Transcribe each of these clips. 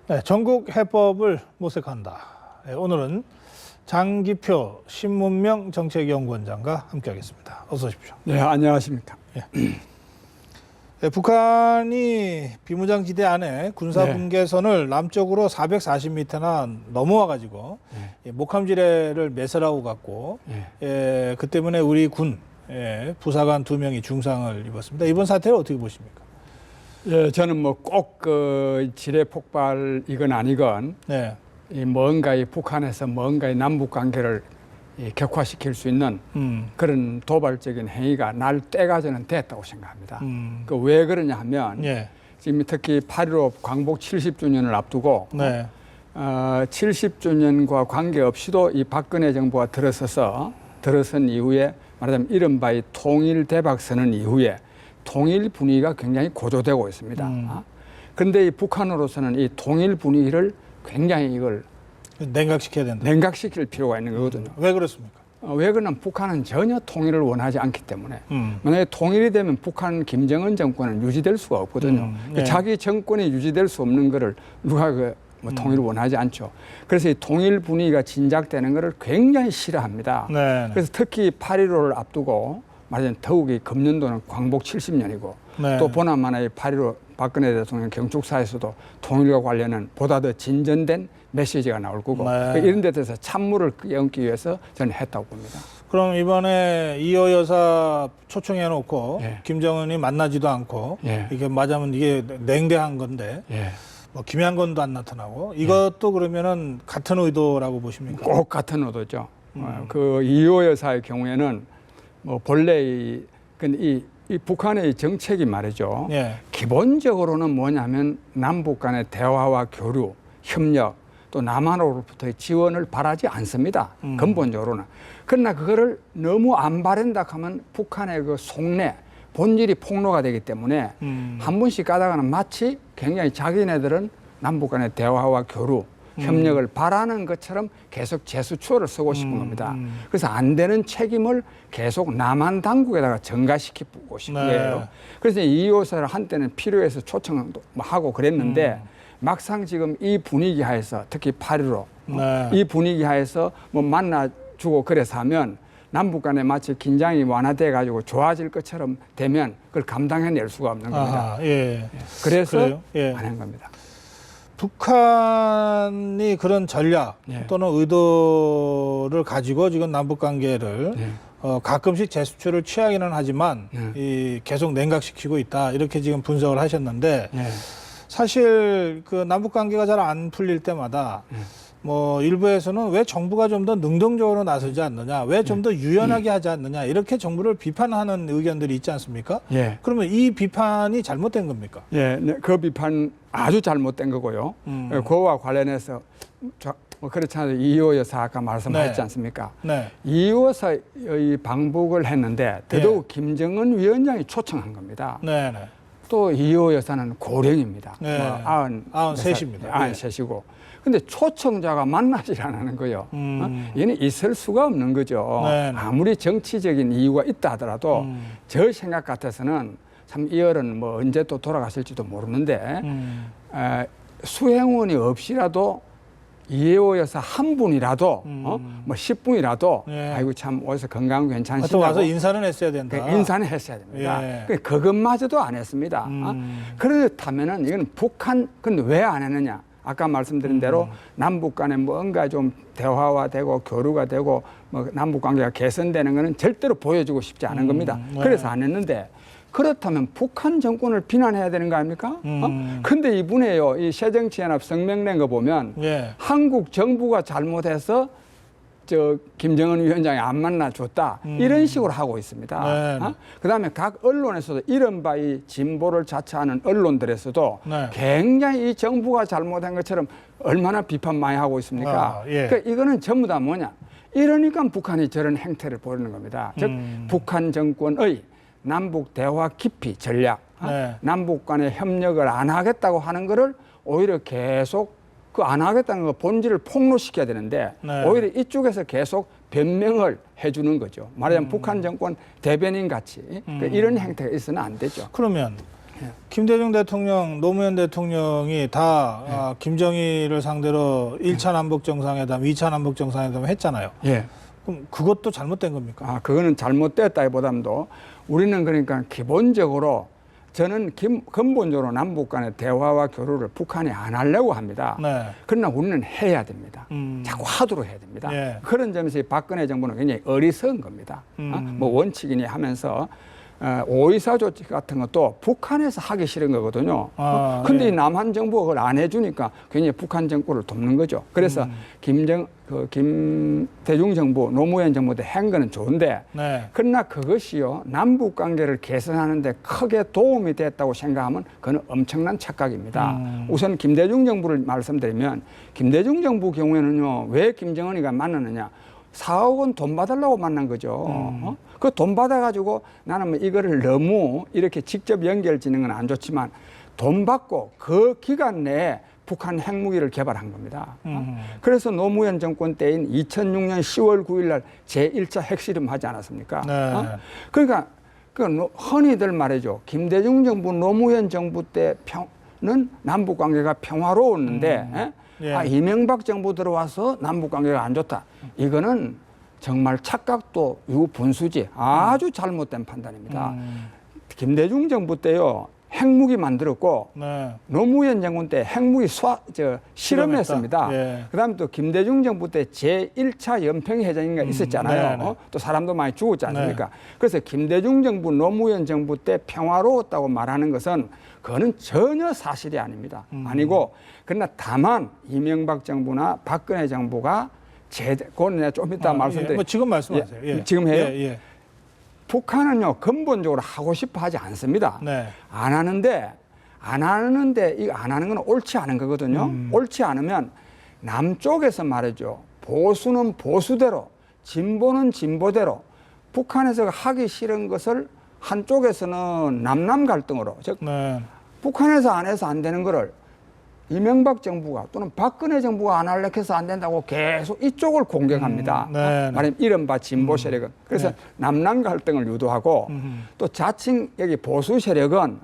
네, 전국 해법을 모색한다. 네, 오늘은 장기표 신문명 정책연구원장과 함께하겠습니다. 어서 오십시오. 네, 안녕하십니까. 네, 북한이 비무장지대 안에 군사분계선을 남쪽으로 440m나 넘어와가지고 목함지뢰를 매설하고 갔고 그 때문에 우리 군 부사관 2명이 중상을 입었습니다. 이번 사태를 어떻게 보십니까? 예, 저는 뭐 꼭 그 지뢰 폭발 이건 아니건 이 뭔가의 북한에서 뭔가의 남북 관계를 격화시킬 수 있는 그런 도발적인 행위가 날 때가 저는 됐다고 생각합니다. 그 왜 그러냐 하면 지금 특히 8.15 광복 70주년을 앞두고 70주년과 관계없이도 이 박근혜 정부가 들어선 이후에 말하자면 이른바 이 통일 대박선언 이후에 통일 분위기가 굉장히 고조되고 있습니다. 그런데 이 북한으로서는 이 통일 분위기를 굉장히 이걸 냉각시켜야 된다. 냉각시킬 필요가 있는 거거든요. 왜 그렇습니까? 왜 그러냐면 북한은 전혀 통일을 원하지 않기 때문에 만약에 통일이 되면 북한 김정은 정권은 유지될 수가 없거든요. 자기 정권이 유지될 수 없는 거를 누가 뭐 통일을 원하지 않죠. 그래서 이 통일 분위기가 진작되는 것을 굉장히 싫어합니다. 그래서 특히 8.15를 앞두고 말하자면 더욱이 금년도는 광복 70년이고 또 보나마나 8.15 박근혜 대통령 경축사에서도 통일과 관련한 보다 더 진전된 메시지가 나올 거고 이런 데 대해서 찬물을 끼얹기 위해서 저는 했다고 봅니다. 그럼 이번에 이호 여사 초청해놓고 김정은이 만나지도 않고 이게 맞으면 이게 냉대한 건데 뭐 김양건도 안 나타나고 이것도 그러면은 같은 의도라고 보십니까? 꼭 같은 의도죠. 그 이호 여사의 경우에는 뭐 본래 이 북한의 정책이 말이죠. 기본적으로는 뭐냐면 남북 간의 대화와 교류, 협력, 또 남한으로부터의 지원을 바라지 않습니다. 근본적으로는. 그러나 그거를 너무 안 바란다 하면 북한의 그 속내, 본질이 폭로가 되기 때문에 한 번씩 가다가는 마치 굉장히 자기네들은 남북 간의 대화와 교류, 협력을 바라는 것처럼 계속 제스처를 쓰고 싶은 겁니다. 그래서 안 되는 책임을 계속 남한 당국에다가 전가시키고 싶은 거예요. 그래서 이 요사를 한때는 필요해서 초청도 하고 그랬는데 막상 지금 이 분위기 하에서 특히 8.15 이 분위기 하에서 뭐 만나주고 그래서 하면 남북 간에 마치 긴장이 완화돼 가지고 좋아질 것처럼 되면 그걸 감당해낼 수가 없는 겁니다. 그래서 안 한 겁니다. 북한이 그런 전략 또는 의도를 가지고 지금 남북 관계를 가끔씩 제스처를 취하기는 하지만 계속 냉각시키고 있다 이렇게 지금 분석을 하셨는데 사실 그 남북 관계가 잘 안 풀릴 때마다 뭐 일부에서는 왜 정부가 좀 더 능동적으로 나서지 않느냐, 왜 좀 더 유연하게 하지 않느냐 이렇게 정부를 비판하는 의견들이 있지 않습니까? 그러면 이 비판이 잘못된 겁니까? 그 비판 아주 잘못된 거고요. 그와 관련해서 뭐 그렇지 않아도 이호 여사 아까 말씀하셨지 않습니까? 이호 여사의 방북을 했는데 더더욱 김정은 위원장이 초청한 겁니다. 또 이호 여사는 고령입니다. 93입니다. 93이고. 근데 초청자가 만나질 않는 거예요. 얘는 있을 수가 없는 거죠. 아무리 정치적인 이유가 있다 하더라도 저 생각 같아서는 참 이 어른 뭐 언제 또 돌아가실지도 모르는데 수행원이 없이라도 이호 여사 한 분이라도 뭐 10분이라도 아이고 참 어디서 건강 괜찮으시냐고 또 와서 인사는 했어야 된다. 인사는 했어야 됩니다. 그것마저도 안 했습니다. 그렇다면은 이건 북한 근데 왜 안 했느냐? 아까 말씀드린 대로 남북 간에 뭔가 좀 대화가 되고 교류가 되고 뭐 남북 관계가 개선되는 것은 절대로 보여주고 싶지 않은 겁니다. 그래서 안 했는데 그렇다면 북한 정권을 비난해야 되는 거 아닙니까? 근데 이분이요, 이 새정치연합 성명 낸 거 보면 한국 정부가 잘못해서 김정은 위원장이 안 만나줬다 이런 식으로 하고 있습니다. 그다음에 각 언론에서도 이른바 이 진보를 자처하는 언론들에서도 굉장히 이 정부가 잘못한 것처럼 얼마나 비판 많이 하고 있습니까? 그러니까 이거는 전부 다 뭐냐? 이러니까 북한이 저런 행태를 보이는 겁니다. 즉 북한 정권의 남북 대화 깊이 전략, 남북 간의 협력을 안 하겠다고 하는 거를 오히려 계속 그 안 하겠다는 거 본질을 폭로시켜야 되는데 오히려 이쪽에서 계속 변명을 해주는 거죠. 말하자면 북한 정권 대변인 같이 이런 행태가 있어서는 안 되죠. 그러면 김대중 대통령, 노무현 대통령이 다 김정일을 상대로 1차 남북 정상회담, 2차 남북 정상회담 했잖아요. 예. 그럼 그것도 잘못된 겁니까? 아, 그거는 잘못됐다기보다도 우리는 그러니까 기본적으로 저는 근본적으로 남북 간의 대화와 교류를 북한이 안 하려고 합니다. 네. 그러나 우리는 해야 됩니다. 자꾸 하도록 해야 됩니다. 예. 그런 점에서 박근혜 정부는 굉장히 어리석은 겁니다. 뭐 원칙이니 하면서 5.24 조치 같은 것도 북한에서 하기 싫은 거거든요. 근데 예. 이 남한 정부가 그걸 안 해주니까 굉장히 북한 정부를 돕는 거죠. 그래서 김대중 정부, 노무현 정부 때 한 거는 좋은데, 네. 그러나 그것이요 남북 관계를 개선하는데 크게 도움이 됐다고 생각하면 그건 엄청난 착각입니다. 우선 김대중 정부를 말씀드리면 김대중 정부 경우에는요 왜 김정은이가 만나느냐? 4억 원 돈 받으려고 만난 거죠. 그 돈 받아가지고 나는 뭐 이거를 너무 이렇게 직접 연결 짓는 건 안 좋지만 돈 받고 그 기간 내에 북한 핵무기를 개발한 겁니다. 그래서 노무현 정권 때인 2006년 10월 9일 날 제1차 핵실험 하지 않았습니까? 네. 그러니까 흔히들 말이죠. 김대중 정부, 노무현 정부 때는 남북 관계가 평화로웠는데 예. 이명박 정부 들어와서 남북 관계가 안 좋다. 이거는 정말 착각도 유분수지 아주 잘못된 판단입니다. 김대중 정부 때요 핵무기 만들었고 네. 노무현 정권 때 핵무기 실험했습니다. 예. 그다음에 또 김대중 정부 때 제1차 연평해전인가 있었잖아요. 네. 또 사람도 많이 죽었지 않습니까? 네. 그래서 김대중 정부, 노무현 정부 때 평화로웠다고 말하는 것은 그거는 전혀 사실이 아닙니다. 아니고 그러나 다만 이명박 정부나 박근혜 정부가 그건 내가 좀 이따 말씀드릴게요. 예. 뭐 지금 말씀하세요. 예. 지금 해요? 예. 북한은요 근본적으로 하고 싶어 하지 않습니다. 네. 안 하는데 이거 안 하는 건 옳지 않은 거거든요. 옳지 않으면 남쪽에서 말이죠. 보수는 보수대로, 진보는 진보대로 북한에서 하기 싫은 것을 한쪽에서는 남남 갈등으로 즉 네. 북한에서 안 해서 안 되는 거를 이명박 정부가 또는 박근혜 정부가 안 하려고 해서 안 된다고 계속 이쪽을 공격합니다. 말하면 이른바 진보 세력은. 그래서 남남 갈등을 유도하고 또 자칭 여기 보수 세력은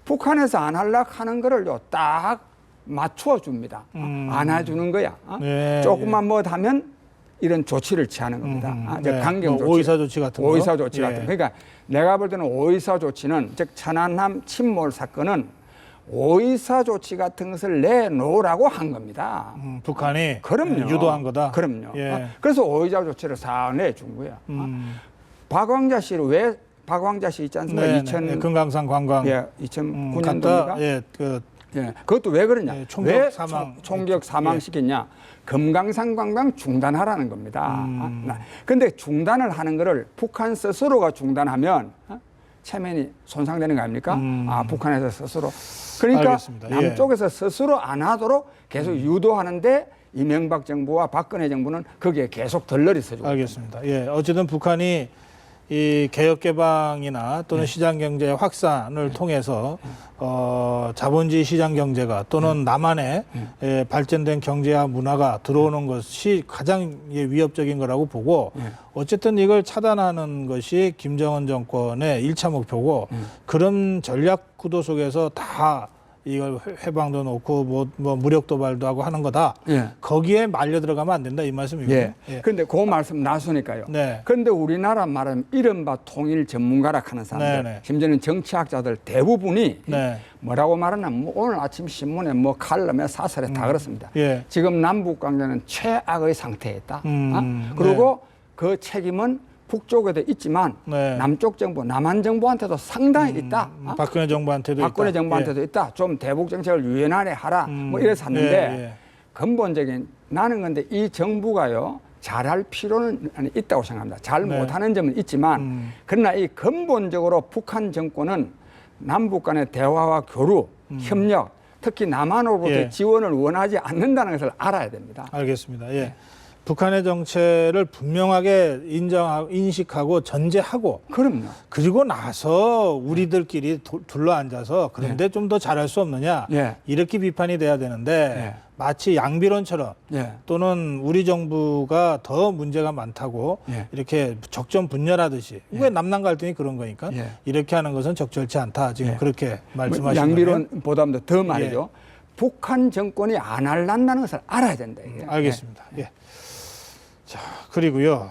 북한에서 안 하려고 하는 거를 딱 맞춰 줍니다. 안 해주는 거야. 조금만 뭐 하면 이런 조치를 취하는 겁니다. 강경 조치. 5.24 조치 같은 거. 5.24 조치 같은 거. 그러니까 내가 볼 때는 5.24 조치는 즉 천안함 침몰 사건은 5.24 조치 같은 것을 내놓으라고 한 겁니다. 북한이 그럼요. 유도한 거다. 그럼요. 예. 그래서 5.24 조치를 다 내준 거야. 박광자 씨를 왜 박광자 씨 있지 않습니까? 네, 금강산 관광. 2009년도인가? 그것도 왜 그러냐? 총격 사망. 총격 사망시켰냐? 금강산 관광 중단하라는 겁니다. 그런데 중단을 하는 거를 북한 스스로가 중단하면 체면이 손상되는 거 아닙니까? 북한에서 스스로. 그러니까 알겠습니다. 남쪽에서 스스로 안 하도록 계속 유도하는데 이명박 정부와 박근혜 정부는 거기에 계속 덜러리 써주고. 알겠습니다. 예, 어쨌든 북한이 이 개혁 개방이나 또는 시장 경제 확산을 통해서 자본주의 시장 경제가 또는 남한의 발전된 경제와 문화가 들어오는 것이 가장 위협적인 거라고 보고 어쨌든 이걸 차단하는 것이 김정은 정권의 1차 목표고 그런 전략 구도 속에서 다 이걸 해방도 놓고 뭐 무력 도발도 하고 하는 거다. 거기에 말려 들어가면 안 된다 이 말씀이고요. 그런데 그 말씀 나서니까요. 네. 그런데 우리나라 말은 이른바 통일 전문가라 하는 사람들, 심지어는 정치학자들 대부분이 뭐라고 말하나 오늘 아침 신문에 뭐 칼럼에 사설에 다 그렇습니다. 지금 남북 관계는 최악의 상태에 있다. 그리고 그 책임은 북쪽에도 있지만 남쪽 정부, 남한 정부한테도 상당히 있다. 박근혜 정부한테도 박근혜 정부한테도 있다. 좀 대북 정책을 유연하게 하라. 뭐 이래서 했는데 근본적인 나는 근데 이 정부가요 잘할 필요는 있다고 생각합니다. 잘 못하는 점은 있지만 그러나 이 근본적으로 북한 정권은 남북 간의 대화와 교류, 협력, 특히 남한으로부터 지원을 원하지 않는다는 것을 알아야 됩니다. 알겠습니다. 북한의 정체를 분명하게 인식하고 전제하고 그럼요. 그리고 나서 우리들끼리 둘러앉아서 그런데 좀 더 잘할 수 없느냐 예. 이렇게 비판이 돼야 되는데 예. 마치 양비론처럼 예. 또는 우리 정부가 더 문제가 많다고 예. 이렇게 적전분열하듯이 왜 남남 갈등이 그런 거니까 예. 이렇게 하는 것은 적절치 않다 지금 예. 그렇게 말씀하시는 거예요. 양비론보다도 더 말이죠. 북한 정권이 안 할란다는 것을 알아야 된다. 이게. 알겠습니다. 예. 자, 그리고요,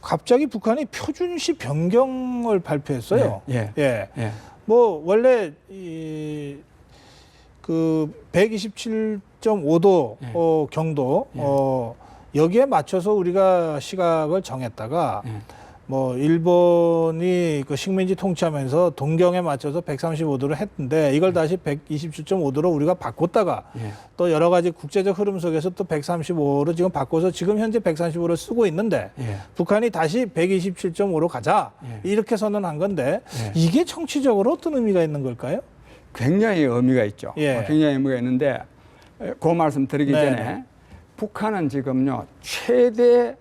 갑자기 북한이 표준시 변경을 발표했어요. 예. 예. 예. 뭐, 원래, 127.5도 예. 경도, 예. 여기에 맞춰서 우리가 시각을 정했다가, 예. 뭐 일본이 그 식민지 통치하면서 동경에 맞춰서 135도로 했는데 이걸 다시 127.5도로 우리가 바꿨다가 예. 또 여러 가지 국제적 흐름 속에서 또 135로 지금 바꿔서 지금 현재 135로 쓰고 있는데 예. 북한이 다시 127.5로 가자 예. 이렇게 선언한 건데 예. 이게 정치적으로 어떤 의미가 있는 걸까요? 굉장히 의미가 있죠. 예. 굉장히 의미가 있는데 그 말씀 드리기 네네. 전에 북한은 지금요 최대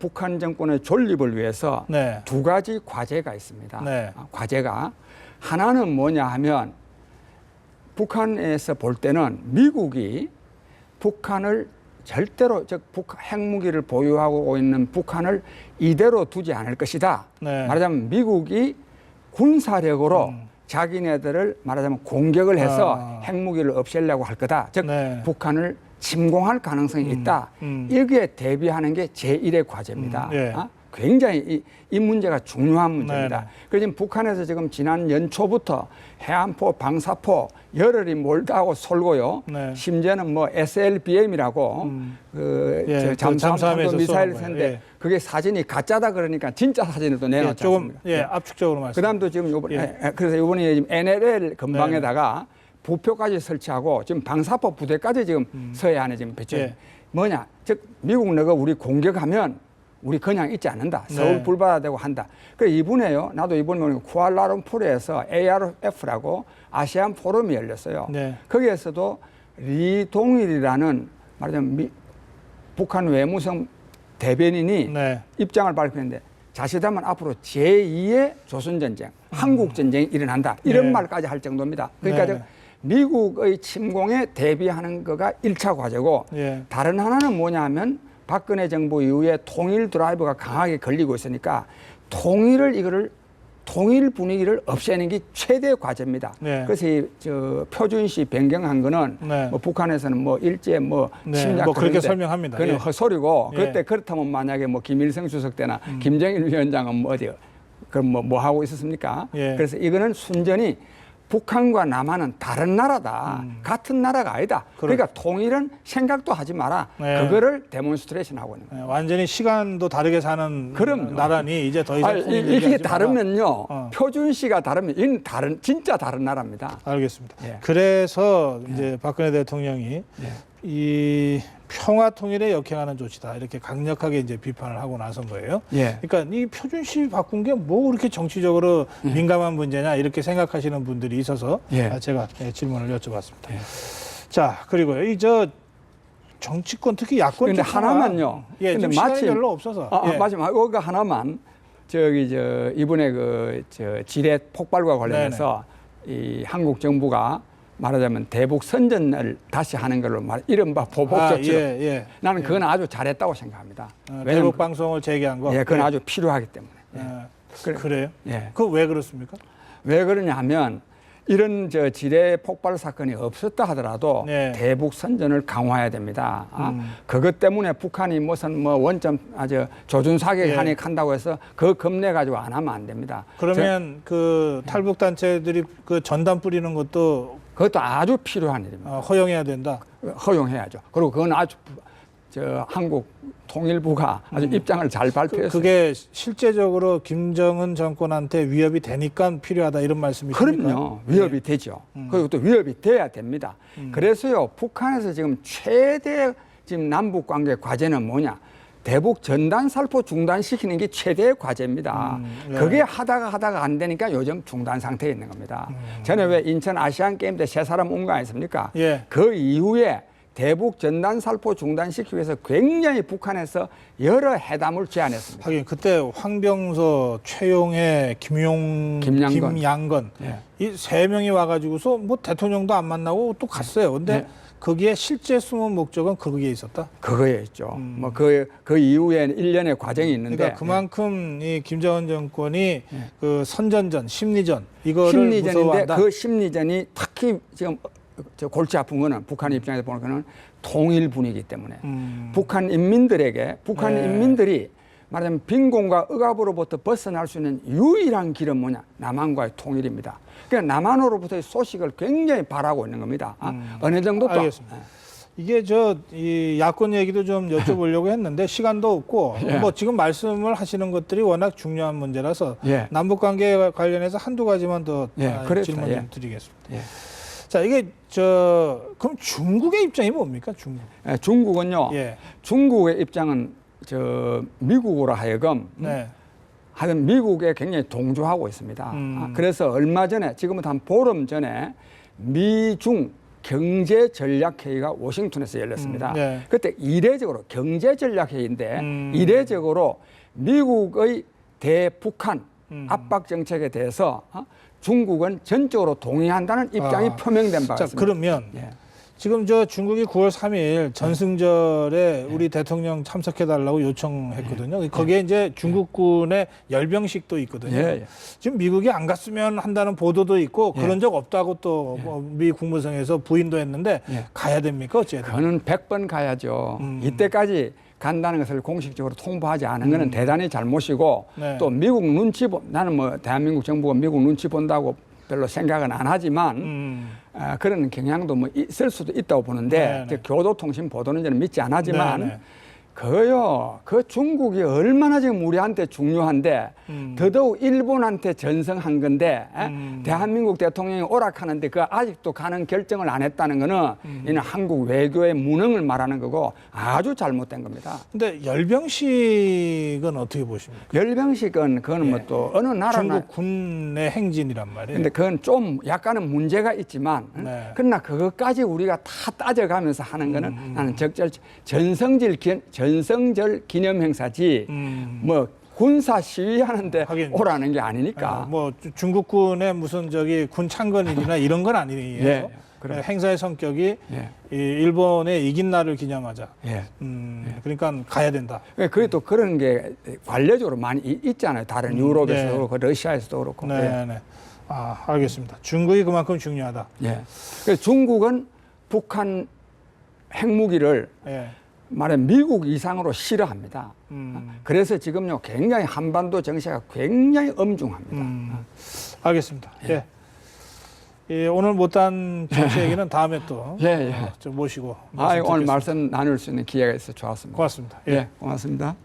북한 정권의 존립을 위해서 네. 두 가지 과제가 있습니다. 네. 과제가 하나는 뭐냐 하면 북한에서 볼 때는 미국이 북한을 절대로 핵무기를 보유하고 있는 북한을 이대로 두지 않을 것이다. 네. 말하자면 미국이 군사력으로 자기네들을 말하자면 공격을 해서 핵무기를 없애려고 할 거다. 즉 네. 북한을 침공할 가능성이 있다. 여기에 대비하는 게 제1의 과제입니다. 예. 굉장히 이 문제가 중요한 문제입니다. 네네. 그래서 지금 북한에서 지금 지난 연초부터 해안포, 방사포 열흘이 몰다하고 쏠고요. 네. 심지어는 뭐 SLBM이라고 예, 잠수함 잠수함에서 미사일 쏘는 쏘는데 예. 그게 사진이 가짜다 그러니까 진짜 사진을 또 내놨지 조금 않습니까? 압축적으로 말씀. 그다음도 지금 요번에 예. 그래서 이번에 지금 NLL 근방에다가 부표까지 설치하고 지금 방사포 부대까지 지금 서해안에 지금 배치. 예. 뭐냐? 즉 미국 너가 우리 공격하면 우리 그냥 있지 않는다. 서울 네. 불바다되고 한다. 그래 이번에요. 나도 이번에 쿠알라룸푸르에서 ARF라고 아시안 포럼이 열렸어요. 네. 거기에서도 리동일이라는 말하자면 북한 외무성 대변인이 네. 입장을 발표했는데 자칫하면 앞으로 제2의 조선전쟁, 한국전쟁이 일어난다. 이런 네. 말까지 할 정도입니다. 그러니까 네. 미국의 침공에 대비하는 거가 1차 과제고 예. 다른 하나는 뭐냐 하면 박근혜 정부 이후에 통일 드라이브가 강하게 걸리고 있으니까 통일 분위기를 없애는 게 최대 과제입니다. 네. 그래서 표준시 변경한 거는 네. 뭐 북한에서는 뭐 일제 뭐 네. 침략 뭐 그렇게 그런데 설명합니다. 그건 예. 헛소리고 예. 그때 그렇다면 만약에 뭐 김일성 주석 때나 김정일 위원장은 뭐 어디 그럼 뭐 하고 있었습니까? 예. 그래서 이거는 순전히 북한과 남한은 다른 나라다. 같은 나라가 아니다. 그러니까 통일은 생각도 하지 마라. 네. 그거를 데몬스트레이션 하고 있는 거예요. 완전히 시간도 다르게 사는 그럼요. 나라니 이제 더 이상 아니, 통일 이게 얘기하지 마라. 다르면요. 표준시가 다르면 이는 진짜 다른 나라입니다. 알겠습니다. 예. 그래서 이제 박근혜 대통령이 이 평화 통일에 역행하는 조치다 이렇게 강력하게 이제 비판을 하고 나선 거예요. 예. 그러니까 이 표준시 바꾼 게 뭐 그렇게 정치적으로 민감한 문제냐 이렇게 생각하시는 분들이 있어서 예. 제가 질문을 여쭤봤습니다. 예. 자 그리고요 이 정치권 특히 야권 근데 쪽 하나만요. 예, 근데 지금 시간이 마침- 별로 없어서. 예. 마지막 이거 하나만 이번에 지뢰 폭발과 관련해서 이 한국 정부가 말하자면 대북 선전을 다시 하는 걸로 이른바 보복 조치로 예. 나는 그건 아주 잘했다고 생각합니다. 대북 방송을 재개한 거. 예, 그건 예. 아주 필요하기 때문에. 예. 그래요? 예. 그 왜 그렇습니까? 왜 그러냐 하면 이런 지뢰 폭발 사건이 없었다 하더라도 네. 대북 선전을 강화해야 됩니다. 그것 때문에 북한이 무슨 원점 조준 사격하니 한다고 해서 그 겁내 가지고 안 하면 안 됩니다. 그러면 그 탈북 단체들이 그 전단 뿌리는 것도 그것도 아주 필요한 일입니다. 허용해야 된다. 허용해야죠. 그리고 그건 아주 한국 통일부가 아주 입장을 잘 발표했어요. 그게 실제적으로 김정은 정권한테 위협이 되니까 필요하다 이런 말씀이십니까? 그럼요. 위협이 되죠. 그리고 또 위협이 돼야 됩니다. 그래서요, 북한에서 지금 최대 지금 남북 관계 과제는 뭐냐? 대북 전단 살포 중단시키는 게 최대의 과제입니다. 예. 그게 하다가 안 되니까 요즘 중단 상태에 있는 겁니다. 전에 왜 인천 아시안 게임 때 세 사람 온 거 아니습니까? 예. 그 이후에 대북 전단 살포 중단시키기 위해서 굉장히 북한에서 여러 회담을 제안했습니다. 하긴 그때 황병서, 최용해, 김양건 예. 이 세 명이 와가지고서 뭐 대통령도 안 만나고 또 갔어요. 근데 예. 거기에 실제 숨은 목적은 거기에 있었다. 그거에 있죠. 뭐 그 이후에 일련의 과정이 있는데. 그러니까 그만큼 이 김정은 정권이 그 선전전, 심리전 이거를 무서워한다. 심리전인데 그 심리전이 특히 지금 저 골치 아픈 거는 북한 입장에서 보는 거는 통일 분위기 때문에 북한 인민들이 말하자면 빈곤과 억압으로부터 벗어날 수 있는 유일한 길은 뭐냐? 남한과의 통일입니다. 그러니까 남한으로부터의 소식을 굉장히 바라고 있는 겁니다. 어느 정도 또. 알겠습니다. 이게 이 야권 얘기도 좀 여쭤보려고 했는데 시간도 없고 예. 뭐 지금 말씀을 하시는 것들이 워낙 중요한 문제라서 예. 남북 관계에 관련해서 한두 가지만 더 질문 좀 드리겠습니다. 예. 자, 이게 그럼 중국의 입장이 뭡니까? 중국은요. 예. 중국의 입장은 미국으로 하여금 네. 하여튼 미국에 굉장히 동조하고 있습니다. 그래서 얼마 전에 지금부터 한 보름 전에 미중 경제 전략 회의가 워싱턴에서 열렸습니다. 네. 그때 이례적으로 경제 전략 회의인데 이례적으로 미국의 대북한 압박 정책에 대해서 중국은 전적으로 동의한다는 입장이 표명된 바가 자, 있습니다. 그러면 예. 지금 중국이 9월 3일 전승절에 우리 대통령 참석해달라고 요청했거든요. 거기에 이제 중국군의 열병식도 있거든요. 예. 지금 미국이 안 갔으면 한다는 보도도 있고 그런 적 없다고 또 미 국무성에서 부인도 했는데 가야 됩니까? 어째야 됩니까? 그는 100번 가야죠. 이때까지 간다는 것을 공식적으로 통보하지 않은 것은 대단히 잘못이고 네. 또 미국 눈치 나는 뭐 대한민국 정부가 미국 눈치 본다고 별로 생각은 안 하지만 그런 경향도 뭐 있을 수도 있다고 보는데 교도통신 보도는 저는 믿지 않지만 네네. 그 중국이 얼마나 지금 우리한테 중요한데 더더욱 일본한테 전성한 건데 대한민국 대통령이 오락하는데 그 아직도 가는 결정을 안 했다는 거는 이는 한국 외교의 무능을 말하는 거고 아주 잘못된 겁니다. 근데 열병식은 어떻게 보십니까? 열병식은 그거는 뭐 또 어느 나라나 중국 군의 행진이란 말이에요. 근데 그건 좀 약간은 문제가 있지만 그러나 그것까지 우리가 다 따져가면서 하는 거는 나는 전성절 기념 행사지 뭐 군사 시위하는데 하긴, 오라는 게 아니니까. 뭐 중국군의 무슨 군 창건일이나 이런 건 아니에요. 예, 행사의 성격이 예. 이 일본의 이긴 날을 기념하자. 예. 그러니까 가야 된다. 그게 또 그런 게 관례적으로 많이 있잖아요. 다른 유럽에서도 그렇고 러시아에서도 그렇고. 네. 알겠습니다. 중국이 그만큼 중요하다. 예. 그래서 중국은 북한 핵무기를 말해 미국 이상으로 싫어합니다. 그래서 지금요 굉장히 한반도 정세가 굉장히 엄중합니다. 알겠습니다. 예, 오늘 못한 정치 얘기는 다음에 또 좀 모시고 오늘 말씀 나눌 수 있는 기회가 있어 좋았습니다. 고맙습니다. 예, 고맙습니다.